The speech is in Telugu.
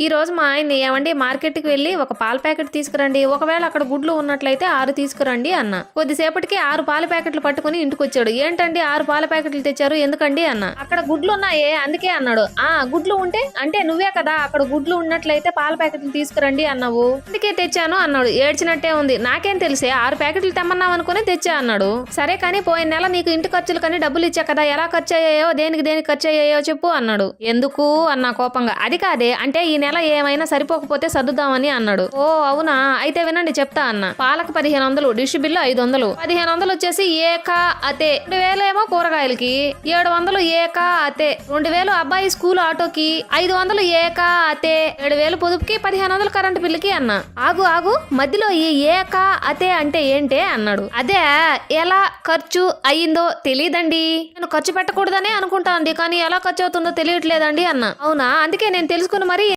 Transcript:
ఈ రోజు మా ఆయన్ని ఏమండి మార్కెట్కి వెళ్ళి ఒక పాల ప్యాకెట్ తీసుకురండి, ఒకవేళ అక్కడ గుడ్లు ఉన్నట్లయితే 6 తీసుకురండి అన్న. కొద్దిసేపటికి 6 పాల ప్యాకెట్లు పట్టుకుని ఇంటికి వచ్చాడు. ఏంటండి 6 పాల ప్యాకెట్లు తెచ్చారు, ఎందుకండి అన్న. అక్కడ గుడ్లు ఉన్నాయే అందుకే అన్నాడు. గుడ్లు ఉంటే అంటే నువ్వే కదా అక్కడ గుడ్లు ఉన్నట్లయితే పాల ప్యాకెట్లు తీసుకురండి అన్నావు, అందుకే తెచ్చాను అన్నాడు. ఏడ్చినట్టే ఉంది. నాకేం తెలిసే 6 ప్యాకెట్లు తెమ్మన్నావు అనుకుని తెచ్చా అన్నాడు. సరే కానీ పోయిన నెల నీకు ఇంటి ఖర్చులు కానీ డబ్బులు ఇచ్చా కదా, ఎలా ఖర్చు అయ్యాయో దేనికి ఖర్చు అయ్యాయో చెప్పు అన్నాడు. ఎందుకు అన్నా కోపంగా. అది కాదే అంటే ఈ నెల ఏమైనా సరిపోకపోతే సర్దుదామని అన్నాడు. ఓ అవునా, అయితే వినండి చెప్తా అన్న. పాలకు 1500, డిష్ బిల్లు 500. 1500 వచ్చేసి ఏకా అతే, 2000 ఏమో కూరగాయలకి, 700 ఏకా అతే, 2000 అబ్బాయి స్కూల్ ఆటోకి, 500 ఏకా అతే, 7000 పొదుపుకి, 1500 కరెంటు బిల్లుకి అన్న. ఆగు మధ్యలో ఈ ఏకా అతే అంటే ఏంటే అన్నాడు. అదే ఎలా ఖర్చు అయ్యిందో తెలీదండి, నేను ఖర్చు పెట్టకూడదనే అనుకుంటాండి, కానీ ఎలా ఖర్చు అవుతుందో తెలియట్లేదండి అన్న. అవునా, అందుకే నేను తెలుసుకుని మరి